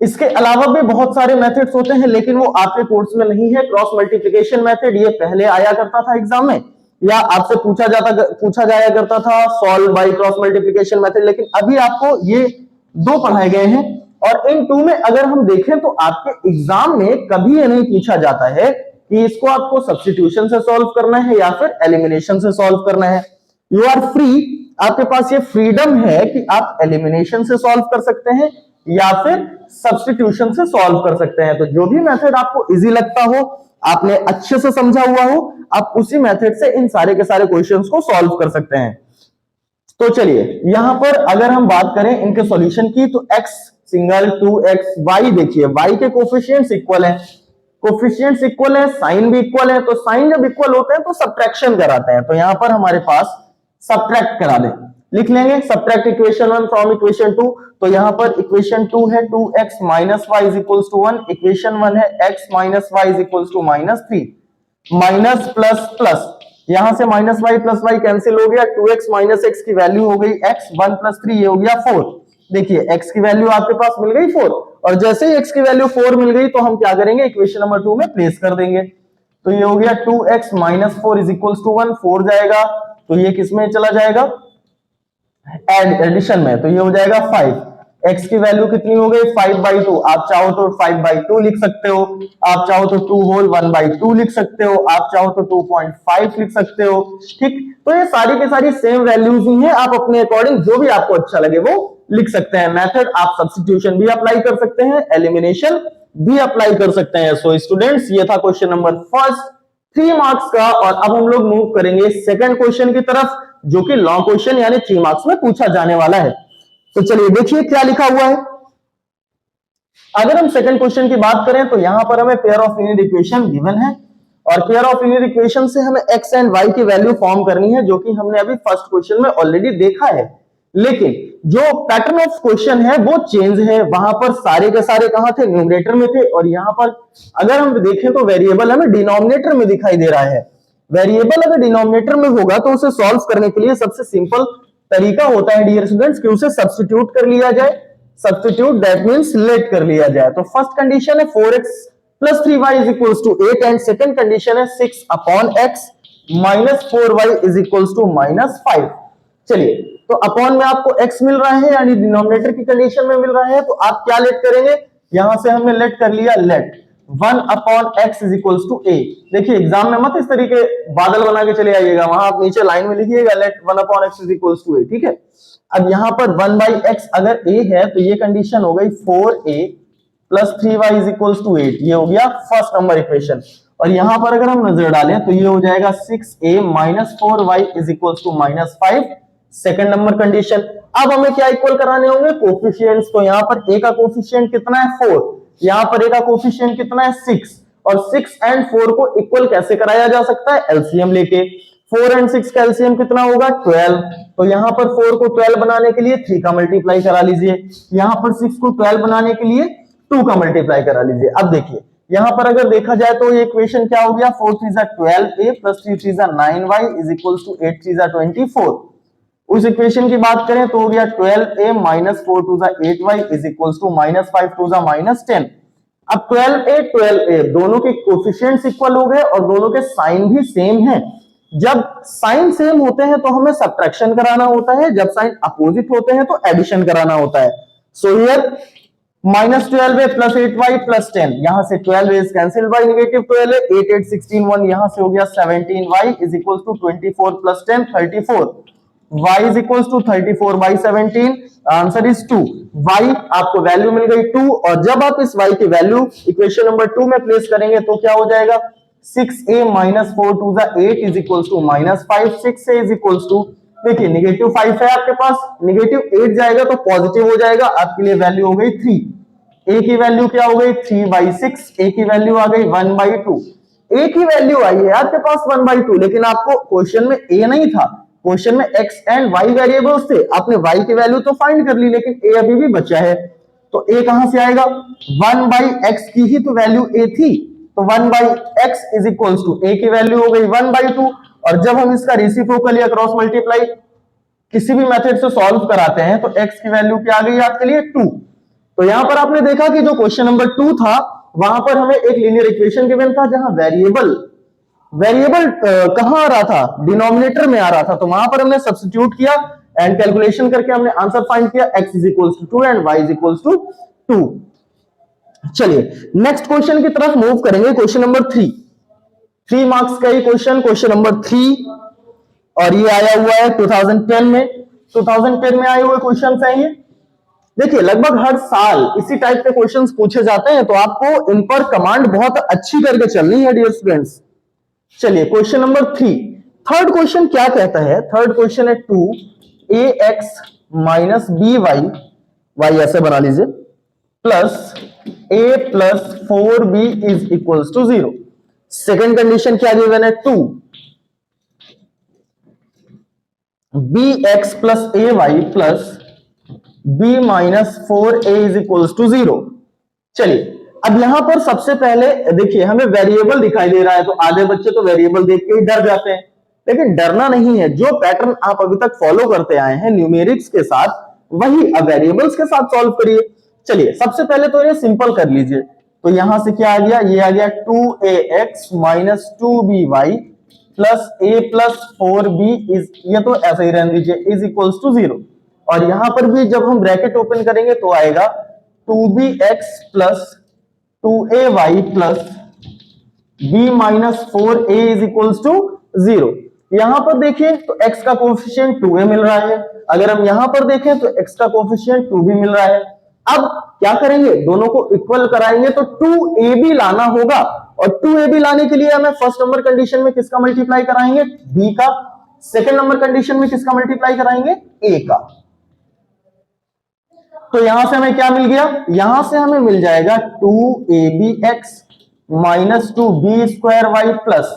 इसके अलावा भी बहुत सारे मेथड्स होते हैं, लेकिन वो आपके कोर्स में नहीं है। क्रॉस मल्टीप्लिकेशन मेथड ये पहले आया करता था एग्जाम में, या आपसे पूछा जाया करता था solve by cross multiplication method, लेकिन अभी आपको ये 2 पढ़ाए गए हैं। और इन 2 में अगर हम देखें तो आपके एग्जाम में कभी ये नहीं पूछा जाता है कि इसको आपको सब्स्टिट्यूशन से सॉल्व करना है या फिर एलिमिनेशन से सॉल्व करना है। यू आर फ्री, आपके पास ये फ्रीडम है कि आप एलिमिनेशन से सॉल्व कर सकते हैं या फिर सब्स्टिट्यूशन से सॉल्व कर सकते हैं। तो जो भी मेथड आपको इजी लगता हो, आपने अच्छे से समझा हुआ हो, आप उसी मेथड से इन सारे के सारे क्वेश्चंस को सॉल्व कर सकते हैं। तो चलिए यहां पर अगर हम बात करें इनके सॉल्यूशन की, तो x सिंगल 2x, y देखिए y के कोफिशिएंट्स इक्वल है, कोफिशिएंट्स इक्वल है, साइन भी इक्वल है। तो साइन जब इक्वल होते हैं तो सब्ट्रैक्शन कराते हैं, तो यहां पर हमारे पास सब्ट्रैक्ट करा दे, लिख लेंगे सब्ट्रैक्ट इक्वेशन 1 फ्रॉम इक्वेशन 2। तो यहां पर इक्वेशन 2 है 2x minus y is equals to 1, equation 1 है x minus y is equals to -3, minus plus plus, यहां से minus y plus y cancel हो गया, 2x माइनस x की वैल्यू हो गई x, 1 प्लस 3 ये हो गया 4। देखिए x की वैल्यू आपके पास मिल गई 4, और जैसे ही x की वैल्यू 4 मिल गई तो हम क्या करेंगे, इक्वेशन नंबर 2 में प्लेस कर देंगे। तो ये हो गया 2x minus 4 is equals to 1, 4 जाएगा तो ये किस में चला जाएगा, एडिशन में, तो ये हो जाएगा 5। x की वैल्यू कितनी हो गई, 5/2। आप चाहो तो 5/2 लिख सकते हो, आप चाहो तो 2 होल 1/2 लिख सकते हो, आप चाहो तो 2.5 लिख सकते हो। ठीक, तो ये सारी की सारी सेम वैल्यूज ही हैं, आप अपने अकॉर्डिंग जो भी आपको अच्छा लगे वो लिख सकते हैं। मेथड आप सब्स्टिट्यूशन भी अप्लाई कर सकते हैं, एलिमिनेशन भी अप्लाई कर सकते हैं। सो स्टूडेंट्स ये था क्वेश्चन नंबर फर्स्ट 3 मार्क्स का। और अब हम लोग मूव करेंगे सेकंड क्वेश्चन की तरफ, जो कि लॉन्ग क्वेश्चन यानी 3 मार्क्स में पूछा जाने वाला है। तो चलिए देखिए क्या लिखा हुआ है। अगर हम सेकंड क्वेश्चन की बात करें तो यहां पर हमें pair of linear equation given है, और पेयर ऑफ लीनियर इक्वेशन से हमें x एंड y की वैल्यू फॉर्म करनी है, जो कि हमने अभी फर्स्ट क्वेश्चन में ऑलरेडी देखा है। लेकिन जो पैटर्न ऑफ क्वेश्चन है वो चेंज है। वहां पर सारे के सारे कहां थे, न्यूमरेटर में थे, और यहां पर अगर हम देखें तो वेरिएबल हमें डिनोमिनेटर में दिखाई दे रहा है। वेरिएबल अगर डिनोमिनेटर में होगा तो उसे सॉल्व करने के लिए सबसे सिंपल तरीका होता है डियर स्टूडेंट्स कि उसे सब्स्टिट्यूट कर लिया जाए। सब्स्टिट्यूट दैट मींस लेट कर लिया जाए। तो फर्स्ट कंडीशन है 4x plus 3y is equals to 8 and second condition है 6 upon x minus 4y is equals to minus 5। चलिए, तो अपॉन में आपको x मिल रहा है यानी डिनोमिनेटर की कंडीशन में मिल रहा है, तो आप क्या लेट करेंगे, यहां से हमने लेट कर लिया let 1 upon x is equals to a। देखिए एग्जाम में मत इस तरीके बादल बना के चले आइएगा, वहां आप नीचे लाइन में लिखिएगा let 1 upon x is equals to a, ठीक है। अब यहां पर 1 बाई x अगर a है तो ये कंडीशन हो गई 4a plus 3y is equals to 8, ये हो गया फर्स्ट नंबर इक्वेशन। और यहां पर अगर हम नजर डालें तो ये हो जाएगा 6a minus 4y is equals to minus 5, second number condition. अब हमें क्या इक्वल कराने होंगे, कोफिशिएंट्स। तो यहां पर a का कोफिशिएंट कितना है 4, यहां पर a का कोफिशिएंट कितना है 6, और 6 एंड 4 को इक्वल कैसे कराया जा सकता है, एलसीएम लेके। 4 एंड 6 का एलसीएम कितना होगा 12। तो यहां पर 4 को 12 बनाने के लिए 3 का मल्टीप्लाई करा लीजिए, यहां पर 6 को 12 बनाने के लिए 2 का मल्टीप्लाई करा लीजिए। अब देखिए यहां पर अगर देखा जाए तो ये इक्वेशन क्या हो गया, 4 3 12a plus 3 3 9y is equals to 8 3 24। उस इक्वेशन की बात करें तो हो गया 12a minus 4 2 8y is equals to minus 5 2 minus 10। अब 12a दोनों के कोफिशिएंट्स इक्वल हो गए और दोनों के साइन भी सेम हैं। जब साइन सेम होते हैं तो हमें सब्ट्रैक्शन कराना होता है, जब साइन अपोजिट होते हैं तो एडिशन कराना होता है। So here minus 12a plus 8y plus 10, यहां से 12a is cancelled by negative 12a, 8 8 16 1, यहां से हो गया 17y is equals to 24 plus 10 34, y is equals to 34 by 17, answer is 2। y आपको वैल्यू मिल गई 2, और जब आप इस y की वैल्यू इक्वेशन नंबर 2 में प्लेस करेंगे तो क्या हो जाएगा, 6a minus 4 2 8 is equals to minus 5, 6a is equals to, देखिए नेगेटिव 5 है आपके पास, नेगेटिव 8 जाएगा तो पॉजिटिव हो जाएगा, आपके लिए वैल्यू हो गई 3। a की वैल्यू क्या हो गई 3 बाई 6, a की वैल्यू आ गई 1 बाई 2। a की वैल्यू आई है आपके पास 1 बाई 2, लेकिन आपको क्वेश्चन में a नहीं था, क्वेश्चन में x एंड y वेरिएबल्स थे। आपने y की वैल्यू तो फाइंड कर ली, लेकिन a अभी भी बचा है, तो a कहां से आएगा, 1 बाई x की ही तो वैल्यू a थी, तो 1 by x is equals to a की वैल्यू हो गई 1 बाई 2, और जब हम इसका रेसिप्रोकल या क्रॉस मल्टीप्लाई किसी भी मेथड से सॉल्व कराते हैं तो x की वैल्यू क्या आ गई आपके लिए 2। तो यहां पर आपने देखा कि जो क्वेश्चन नंबर 2 था वहां पर हमें एक लीनियर इक्वेशन गिवन था जहां वेरिएबल कहां आ रहा था, डिनोमिनेटर में आ रहा था, तो वहां पर हमने सब्स्टिट्यूट किया एंड कैलकुलेशन करके हमने आंसर फाइंड किया, x is equals to 2 and y is equals to 2। चलिए नेक्स्ट क्वेश्चन की तरफ मूव करेंगे, क्वेश्चन नंबर 3 मार्क्स का ही क्वेश्चन नंबर 3, और ये आया हुआ है 2010 में आए हुए क्वेश्चन है ये। देखिए लगभग हर साल इसी टाइप के क्वेश्चंस पूछे जाते हैं, तो आपको इन पर कमांड बहुत अच्छी करके चलनी है डियर स्टूडेंट्स। चलिए क्वेश्चन नंबर 3, थर्ड क्वेश्चन क्या कहता है, थर्ड क्वेश्चन है 2ax माइनस by ऐसे बना लीजिए plus a plus 4b is equals to 0। Second condition क्या गिवन है 2bx plus ay plus b minus 4a is equals to 0। चलिए अब यहां पर सबसे पहले देखिए हमें वेरिएबल दिखाई दे रहा है, तो आधे बच्चे तो वेरिएबल देख के ही डर जाते हैं, लेकिन डरना नहीं है। जो पैटर्न आप अभी तक फॉलो करते आए हैं न्यूमेरिक्स के साथ, वही अब वेरिएबल्स के साथ सॉल्व करिए। चलिए सबसे पहले तो ये सिंपल कर लीजिए, तो यहां से क्या आ गया, ये आ गया 2ax minus 2by plus a plus 4b is, ये तो ऐसा ही रहने दीजिए, इज इक्वल्स टू 0। और यहां पर भी जब हम ब्रैकेट ओपन करेंगे तो आएगा 2bx plus 2ay plus b minus 4a is equals to 0। यहां पर देखिए तो x का कोफिशिएंट 2a मिल रहा है, अगर हम यहां पर देखें तो x का कोफिशिएंट 2 भी मिल रहा है। अब क्या करेंगे, दोनों को इक्वल कराएंगे तो 2ab लाना होगा, और 2ab लाने के लिए हमें फर्स्ट नंबर कंडीशन में किसका मल्टीप्लाई कराएंगे, b का, सेकंड नंबर कंडीशन में किसका मल्टीप्लाई कराएंगे, a का। तो यहां से हमें क्या मिल गया, यहां से हमें मिल जाएगा 2abx -2b² y plus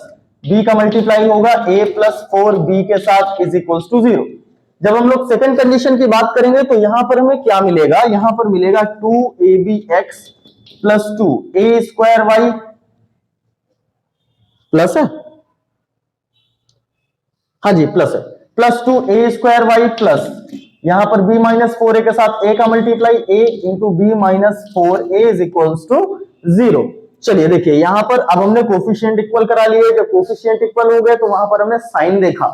b का मल्टीप्लाई होगा a प्लस 4b के साथ इज इक्वल्स टू 0। जब हम लोग सेकंड कंडीशन की बात करेंगे तो यहां पर हमें क्या मिलेगा, यहां पर मिलेगा 2abx plus 2a² y plus है, हाँ जी प्लस है, प्लस 2a² y प्लस यहां पर b माइनस 4a के साथ a का multiply a into b minus 4a is equals to 0। चलिए देखिए यहां पर अब हमने कोफिशिएंट इक्वल करा लिए, जब कोफिशिएंट इक्वल हो गए तो वहां पर हमने साइन देखा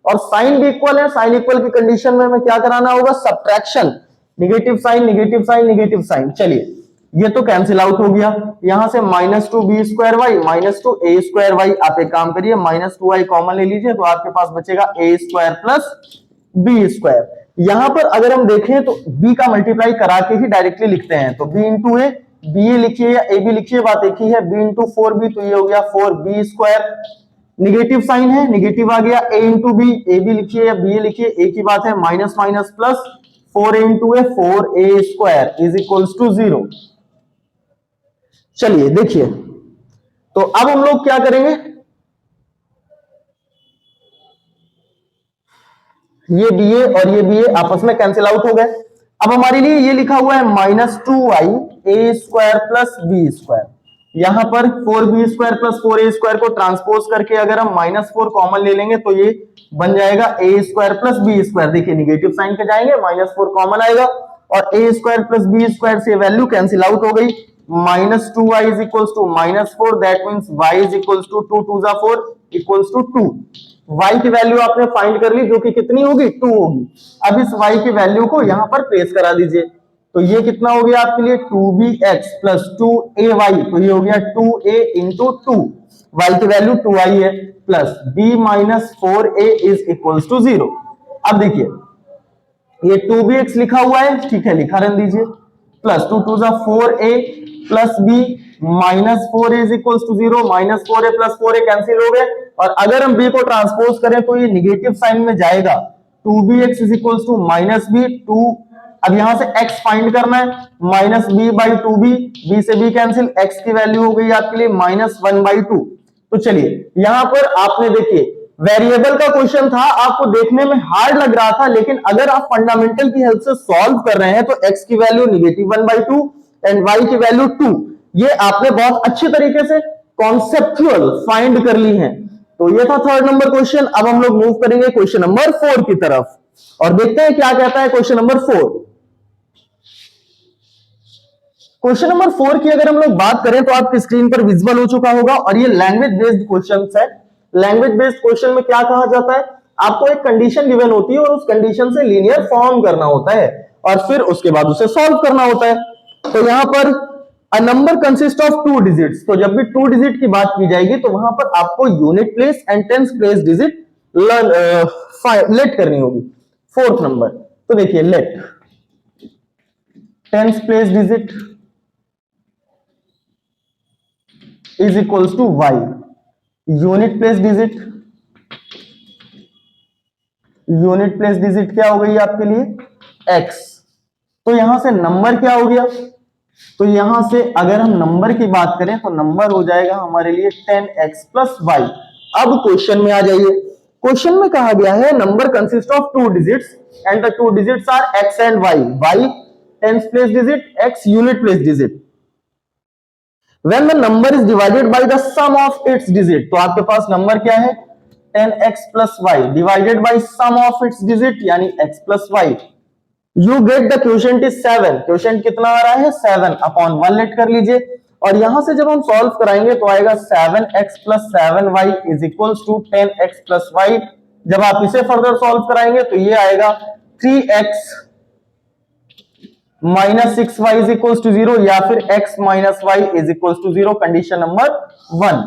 और साइन भी इक्वल है, साइन इक्वल की कंडीशन में हमें क्या कराना होगा, subtraction, negative sign negative sign negative sign. चलिए ये तो कैंसिल आउट हो गया, यहां से -2b² y -2a² y, आप एक काम करिए -2y कॉमन ले लीजिए तो आपके पास बचेगा a² प्लस b²। यहां पर अगर हम देखें तो b का मल्टीप्लाई करा के ही डायरेक्टली लिखते हैं, तो b इंटू ए, b लिखिए या a b लिखिए, बात एक ही है, b इंटू 4b तो ये हो गया 4b², निगेटिव साइन है निगेटिव आ गया, a into b, a b लिखिए या बी लिखिए एक ही बात है, minus minus plus 4a into a 4a² is equals to 0। चलिए देखिए तो अब हम लोग क्या करेंगे, ये ba और ये ba आपस में कैंसिल आउट हो गए। अब हमारे लिए ये लिखा हुआ है -2ya² प्लस b², यहां पर 4b² प्लस 4a² को ट्रांसपोज करके अगर हम -4 कॉमन ले लेंगे तो ये बन जाएगा a² प्लस b²। देखिए निगेटिव साइन पे जाएंगे, -4 कॉमन आएगा और a² प्लस b² से वैल्यू कैंसिल आउट हो गई, -2y is equals to -4, that means y is equals to 2 2 जा 4 इक्वल्स टू 2। y की वैल्यू आपने फाइंड कर ली जो कि कितनी होगी, 2 होगी। अब इस y की वैल्यू को यहां पर प्लेस करा दीजिए, तो ये कितना हो गया आपके लिए 2bx प्लस 2ay, तो ये हो गया 2a इंटू 2, y की वैल्यू 2i है, plus b minus 4a is equals to 0। अब देखिए ये 2bx लिखा हुआ है, ठीक है लिखा रहने दीजिए, प्लस 2 2 जा 4a plus b minus 4 is equals to 0, -4a plus 4a cancel हो गए और अगर हम b को ट्रांसपोज करें तो ये निगेटिव साइन में जाएगा, 2bx is equals to -b 2। अब यहां से x फाइंड करना है, -b/2b, b से b कैंसिल, x की वैल्यू हो गई आपके लिए -1/2। तो चलिए यहां पर आपने देखिए वेरिएबल का क्वेश्चन था, आपको देखने में हार्ड लग रहा था, लेकिन अगर आप फंडामेंटल की हेल्प से सॉल्व कर रहे हैं तो x की वैल्यू -1/2 एंड y की वैल्यू 2, ये आपने बहुत अच्छे तरीके से कॉन्सेप्चुअल फाइंड कर ली है। तो ये था थर्ड नंबर क्वेश्चन। अब हम लोग मूव करेंगे क्वेश्चन नंबर 4 की तरफ और देखते हैं क्या कहता है क्वेश्चन नंबर 4। क्वेश्चन नंबर 4 की अगर हम लोग बात करें तो आपकी स्क्रीन पर विजुअल हो चुका होगा और ये लैंग्वेज बेस्ड क्वेश्चन है। लैंग्वेज बेस्ड क्वेश्चन में क्या कहा जाता है, आपको एक कंडीशन गिवन होती है और उस कंडीशन से लीनियर फॉर्म करना होता है और फिर उसके बाद उसे सॉल्व करना होता है। तो यहां पर a number consist of 2 digits, तो जब भी 2 डिजिट की बात की जाएगी तो वहां पर आपको unit place and tens place digit let करनी होगी। फोर्थ नंबर, तो देखिए let tens place digit is equals to y, unit place digit, unit place digit क्या हो गई आपके लिए x। तो यहां से नंबर क्या हो गया, तो यहां से अगर हम नंबर की बात करें तो नंबर हो जाएगा हमारे लिए 10x प्लस y। अब क्वेश्चन में आ जाइए, क्वेश्चन में कहा गया है number consist of 2 digits and the 2 digits are x and y, y tens place digit, x unit place digit. When the number is divided by the sum of its digit, तो आपके पास number क्या है 10x plus y divided by sum of its digit यानी x plus y, you get the quotient is 7। Quotient कितना आ रहा है 7 upon 1 late कर लीजिए और यहां से जब हम सॉल्व कराएंगे तो आएगा 7x plus 7y is equals to 10x plus y। जब आप इसे फर्दर सॉल्व कराएंगे तो ये आएगा 3x minus 6y is equal to 0 या फिर x minus y is equal to 0, condition number 1।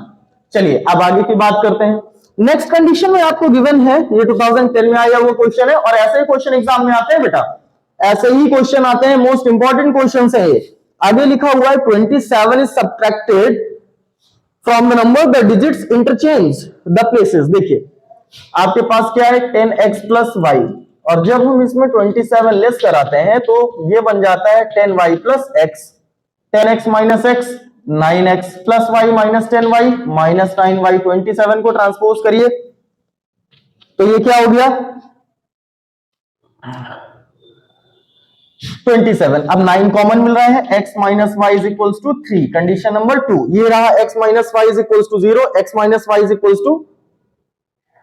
चलिए अब आगे की बात करते हैं। नेक्स्ट कंडीशन में आपको गिवन है, ये 2010 में आया हुआ क्वेश्चन है और ऐसे ही क्वेश्चन एग्जाम में आते हैं बेटा, ऐसे ही क्वेश्चन आते हैं, मोस्ट इंपॉर्टेंट क्वेश्चन है ये। आगे लिखा हुआ है 27 is subtracted from the number the digits interchange the places. देखिए आपके पास क्या है 10x प्लस y और जब हम इसमें 27 लेस कराते हैं तो ये बन जाता है 10y plus x, 10x minus x 9x plus y minus 10y minus 9y 27 को ट्रांसपोज करिए तो ये क्या हो गया 27। अब 9 कॉमन मिल रहा है, x minus y is equals to 3। Condition number 2 ये रहा, x minus y is equals to 0, x minus y is equals to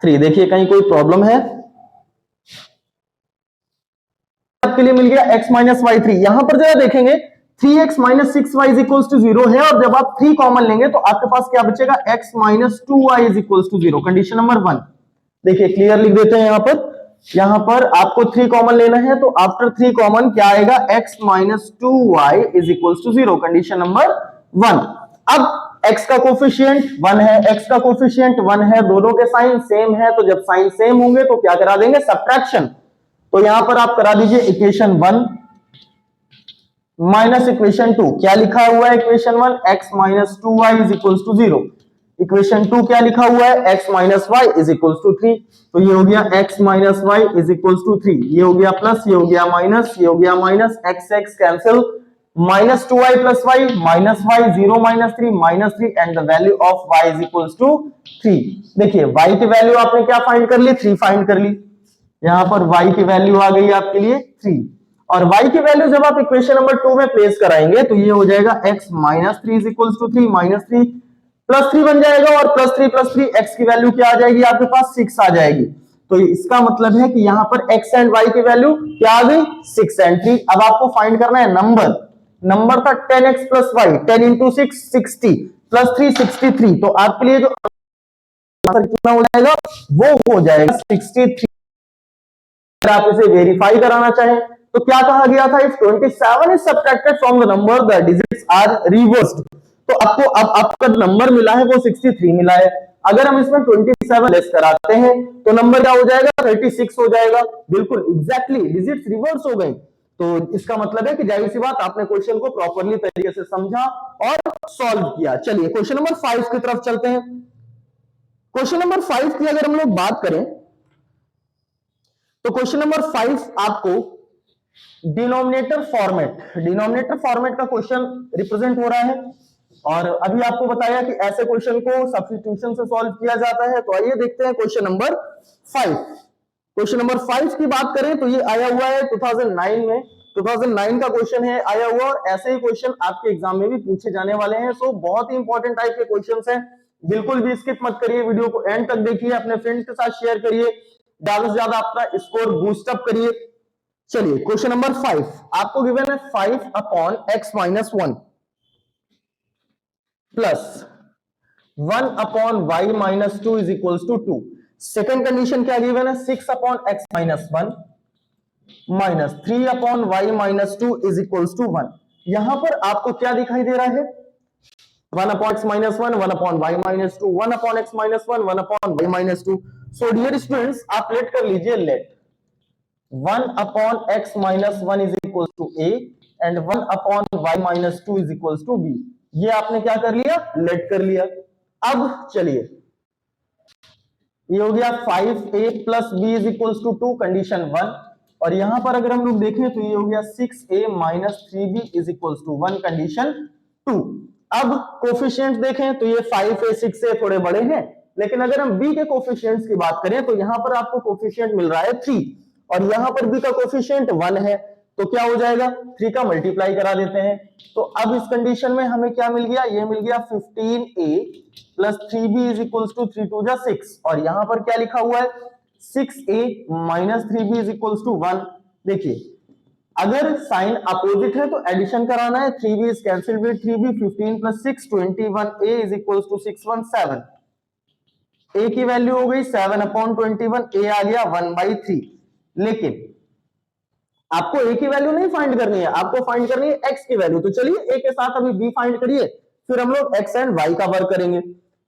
3। देखिए कहीं कोई प्रॉब्लम है? आपके लिए मिल गया x माइनस वाई 3। यहां पर जरा देखेंगे 3x minus 6y is equals to 0 है, और जब आप 3 कॉमन लेंगे तो आपके पास क्या बचेगा, x minus 2y is equals to 0। Condition number 1 देखिए क्लियर लिख देते हैं। यहां पर आपको 3 कॉमन लेना है, तो आफ्टर 3 कॉमन क्या आएगा, x minus 2y is equals to 0। Condition number 1। अब x का कोफिशिएंट 1 है, x का कोफिशिएंट 1 है, दोनों के साइन सेम है, तो जब साइन सेम होंगे तो क्या करा देंगे, सब्ट्रैक्शन। तो यहां पर आप करा दीजिए इक्वेशन 1 माइनस इक्वेशन 2। क्या लिखा हुआ है equation 1, x minus 2y is equals to 0। Equation 2 क्या लिखा हुआ है, x minus y is equals to 3। तो ये हो गया x minus y is equals to 3। ये हो गया प्लस, ये हो गया माइनस, ये हो गया minus, x cancel, minus 2y plus y minus y 0 minus 3 minus 3 and the value of y is equals to 3। देखिए y की वैल्यू आपने क्या फाइंड कर ली, 3 फाइंड कर ली। यहां पर y की वैल्यू आ गई आपके लिए 3, और y की वैल्यू जब आप इक्वेशन नंबर 2 में प्लेस कराएंगे तो ये हो जाएगा x minus 3 is equals to 3 minus 3 plus 3 बन जाएगा, और प्लस 3 x की वैल्यू क्या आ जाएगी आपके पास, 6 आ जाएगी। तो इसका मतलब है कि यहां पर x एंड y की वैल्यू क्या आ गई, 6 एंड 3। अब आपको फाइंड करना है नंबर था 10x plus Y, 10 into 6 60 plus 3 63। तो आपके लिए जो आंसर कितना हो जाएगा, वो हो जाएगा 63। अगर आप इसे वेरीफाई कराना चाहें तो क्या कहा गया था, if 27 is subtracted from the number the digits are reversed. तो आपको अब आपका नंबर मिला है वो 63 मिला है। अगर हम इसमें 27 लेस कराते हैं तो नंबर क्या हो जाएगा, 36 हो जाएगा। बिल्कुल एग्जैक्टली डिजिट्स रिवर्स हो गई। तो इसका मतलब है कि जाहिर सी बात आपने क्वेश्चन को प्रॉपरली तरीके से समझा और सॉल्व किया। चलिए क्वेश्चन नंबर 5 की तरफ चलते हैं। क्वेश्चन नंबर 5 की अगर हम लोग बात करें तो क्वेश्चन नंबर 5 आपको डिनोमिनेटर फॉर्मेट का क्वेश्चन रिप्रेजेंट हो रहा है, और अभी आपको बताया कि ऐसे क्वेश्चन को सब्स्टिट्यूशन से सॉल्व किया जाता है। तो आइए देखते हैं क्वेश्चन नंबर 5। क्वेश्चन नंबर 5 की बात करें तो ये आया हुआ है 2009 में, 2009 का क्वेश्चन है आया हुआ, और ऐसे ही क्वेश्चन आपके एग्जाम में भी पूछे जाने वाले हैं। सो बहुत ही इंपॉर्टेंट टाइप के क्वेश्चंस हैं, बिल्कुल भी स्किप मत करिए, वीडियो को एंड तक देखिए, अपने फ्रेंड्स के साथ शेयर करिए, ज्यादा से ज्यादा अपना स्कोर बूस्ट अप करिए। चलिए क्वेश्चन नंबर 5 आपको गिवन है 5 upon x minus 1 plus 1 upon y minus 2 is equals to 2। Second condition क्या गिवन है, 6 upon x minus 1 minus 3 upon y minus 2 is equals to 1। यहां पर आपको क्या दिखाई दे रहा है, 1 upon x minus 1 1 upon y minus 2 1 upon x minus 1 1 upon y minus 2। So dear students आप लेट कर लीजिए, let 1 upon x minus 1 is equals to a and 1 upon y minus 2 is equals to b। ये आपने क्या कर लिया, late कर लिया। अब चलिए ये हो गया 5a plus b is equals to 2 condition 1, और यहां पर अगर हम लोग देखें तो ये हो गया 6a minus 3b is equals to 1 condition 2। अब कोफिशिएंट्स देखें तो ये 5a 6a थोड़े बड़े हैं, लेकिन अगर हम b के कोफिशिएंट्स की बात करें तो यहां पर आपको कोफिशिएंट मिल रहा है 3, और यहां पर b का कोफिशिएंट 1 है, तो क्या हो जाएगा, 3 का मल्टीप्लाई करा देते हैं। तो अब इस कंडीशन में हमें क्या मिल गया, ये मिल गया 15a plus 3b is equals to 3 2 जा 6, और यहां पर क्या लिखा हुआ है 6a minus 3b is equals to 1। देखिए अगर साइन अपोजिट है तो एडिशन कराना है, 3b is cancelled with 3b, 15 plus 6 21a is equals to 617। a की वैल्यू हो गई 7 अपॉन 21, a आ गया 1/3। लेकिन आपको a की वैल्यू नहीं फाइंड करनी है, आपको फाइंड करनी है x की वैल्यू। तो चलिए a के साथ अभी b फाइंड करिए, फिर हम लोग x एंड y का वर्क करेंगे।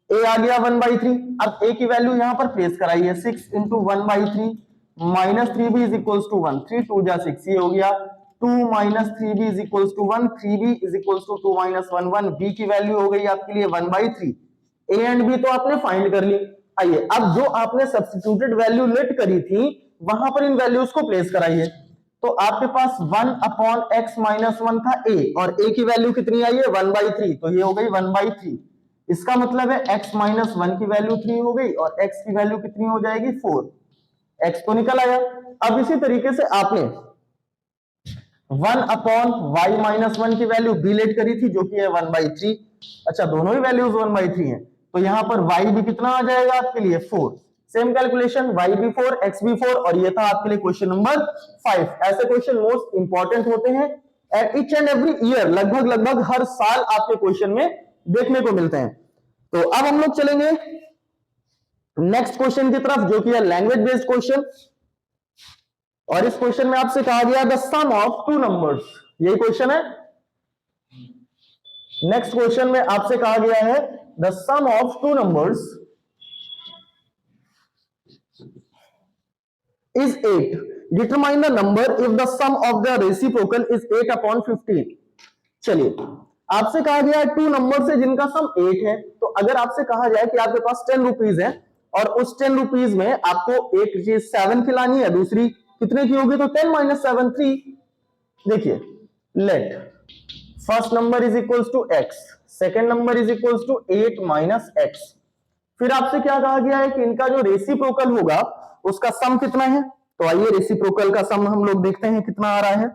a आ गया 1/3, अब a की वैल्यू यहां पर प्लेस कराइए, 6 into 1/3 minus 3b is equals to 1, 3 2 जा 6, ये हो गया 2 minus 3b is equals to 1, 3b is equals to 2 minus 1 1। b की वैल्यू हो गई आपके लिए 1/3। a एंड b तो आपने फाइंड कर ली। आइए अब जो आपने सब्स्टिट्यूटेड वैल्यू लेट करी थी वहां पर इन वैल्यूज को प्लेस कराइए। तो आपके पास 1/x माइनस 1 था a, और a की वैल्यू कितनी आई है 1/3, तो ये हो गई 1/3। इसका मतलब है x माइनस 1 की वैल्यू 3 हो गई और x की वैल्यू कितनी हो जाएगी 4। x तो निकल आया। अब इसी तरीके से आपने 1/y माइनस 1 की वैल्यू b लेट करी थी जो कि है 1/3। अच्छा, दोनों ही वैल्यूज 1/3 हैं, तो यहां पर y भी कितना आ जाएगा आपके लिए 4। सेम कैलकुलेशन, y भी 4 x भी 4, और ये था आपके लिए क्वेश्चन नंबर 5। ऐसे क्वेश्चन मोस्ट इंपॉर्टेंट होते हैं ईच एंड एवरी ईयर, लगभग हर साल आपके क्वेश्चन में देखने को मिलते हैं। तो अब हम लोग चलेंगे नेक्स्ट क्वेश्चन की तरफ, जो कि है लैंग्वेज बेस्ड क्वेश्चन। और इस क्वेश्चन में आपसे कहा गया the sum of two numbers, यही क्वेश्चन है। नेक्स्ट क्वेश्चन में आपसे कहा गया है the sum of two numbers is 8. Determine the number if the sum of the reciprocal is 8/15. चलिए, आपसे कहा गया है टू नंबर से जिनका सम 8 है। तो अगर आपसे कहा जाए कि आपके पास 10 रुपीज है और उस 10 रुपीज में आपको एक चीज 7 खिलानी है, दूसरी कितने की होगी, तो 10 माइनस 7 3। देखिए, let first number is equals to x, second number is equals to 8 minus x। फिर आपसे क्या कहा गया है कि इनका जो रेसिप्रोकल होगा उसका सम कितना है। तो आइए रेसिप्रोकल का सम हम लोग देखते हैं कितना आ रहा है।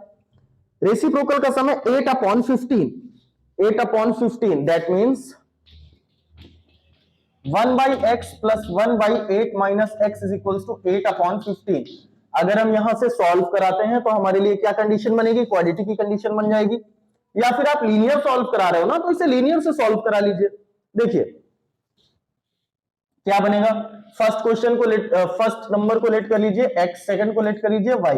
रेसिप्रोकल का सम है 8/15। 8/15 that means 1/x plus 1/8 minus x is equals to 8/15। अगर हम यहां से सॉल्व कराते हैं तो हमारे लिए क्या कंडीशन बनेगी, क्वाड्रेटिक की कंडीशन बन जाएगी। या फिर आप लीनियर सॉल्व करा रहे हो ना, तो इसे लीनियर से सॉल्व करा लीजिए। देखिए क्या बनेगा, फर्स्ट नंबर को लेट कर लीजिए x, सेकंड को लेट कर लीजिए y,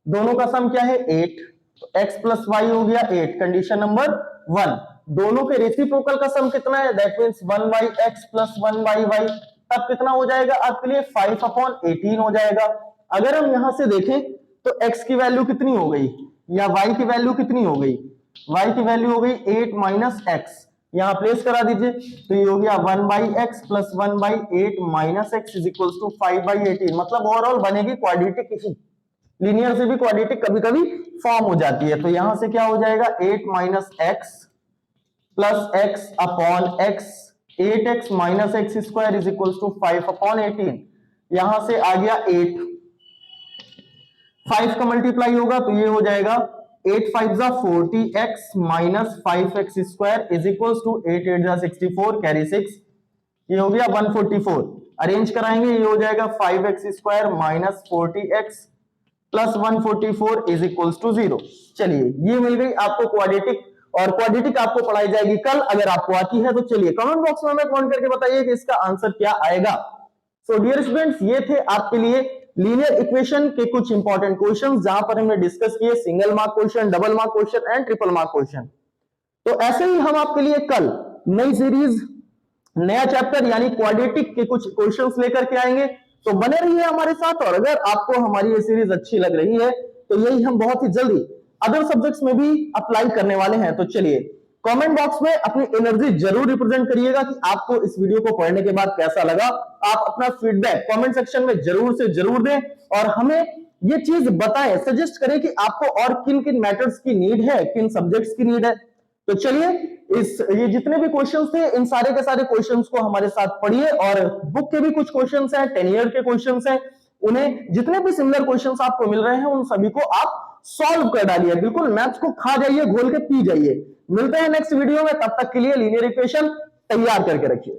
दोनों का सम क्या है 8, तो x प्लस y हो गया 8। कंडीशन नंबर 1, दोनों के रेसिप्रोकल का सम कितना है, that means 1/x plus 1/y, तब कितना हो जाएगा आपके लिए 5/18 हो जाएगा। अगर हम यहां से देखें तो x की वैल्यू कितनी हो गई या y की वैल्यू कितनी हो गई, y की वैल्यू हो गई 8 माइनस x, यहां प्लेस करा दीजिए, तो ये हो गया 1/x plus 1/8 minus x is equals to 5/18। मतलब ओवरऑल बनेगी क्वाड्रेटिक ही, लीनियर से भी क्वाड्रेटिक कभी कभी फॉर्म हो जाती है। तो यहां से क्या हो जाएगा 8 minus x plus x upon x, 8x minus x square is equals to 5/18। यहां से आ गया 8, 5 का मल्टीप्लाई होगा तो ये हो जाएगा 8 5 जा 40x minus 5x square is equals to 8 8 जा 64, कैरी 6, ये हो गया 144। अरेंज कराएंगे, ये हो जाएगा 5x square minus 40x plus 144 is equals to 0। चलिए, ये मिल गई आपको क्वाड्रेटिक, और क्वाड्रेटिक आपको पढ़ाई जाएगी कल अगर आपको आती है तो। चलिए कमेंट बॉक्स में हमें कमेंट करके बताइए कि इसका आंसर क्या आएगा। सो डियर स्टूडेंट्स, ये थे आपके लिए लीनियर इक्वेशन के कुछ इंपॉर्टेंट क्वेश्चंस, जहां पर हमने डिस्कस किए single mark question, double mark question and triple mark question. तो ऐसे ही हम आपके लिए कल नई सीरीज, नया चैप्टर यानी क्वाड्रेटिक के कुछ क्वेश्चंस लेकर के आएंगे। तो बने रहिए हमारे साथ, और अगर आपको हमारी ये सीरीज अच्छी लग रही है तो यही हम बहुत ही जल्दी अदर सब्जेक्ट्स में भी अप्लाई करने वाले हैं। तो चलिए कमेंट बॉक्स में अपनी एनर्जी जरूर रिप्रेजेंट करिएगा कि आपको इस वीडियो को पढ़ने के बाद कैसा लगा। आप अपना फीडबैक कमेंट सेक्शन में जरूर से जरूर दें, और हमें ये चीज बताएं, सजेस्ट करें कि आपको और किन किन मैटर्स की नीड है, किन सब्जेक्ट्स की नीड है। तो चलिए, ये जितने भी क्वेश्चंस थे इन सारे के सारे क्वेश्चंस को हमारे साथ पढ़िए, और बुक के भी कुछ क्वेश्चंस हैं, 10 ईयर के क्वेश्चंस हैं, उन्हें जितने भी सिमिलर क्वेश्चंस आपको मिल रहे हैं उन सभी को आप सॉल्व कर डालिए। बिल्कुल मैथ्स को खा जाइए, घोल के पी जाइए। मिलते हैं नेक्स्ट वीडियो में, तब तक के लिए लीनियर इक्वेशन तैयार करके रखिए।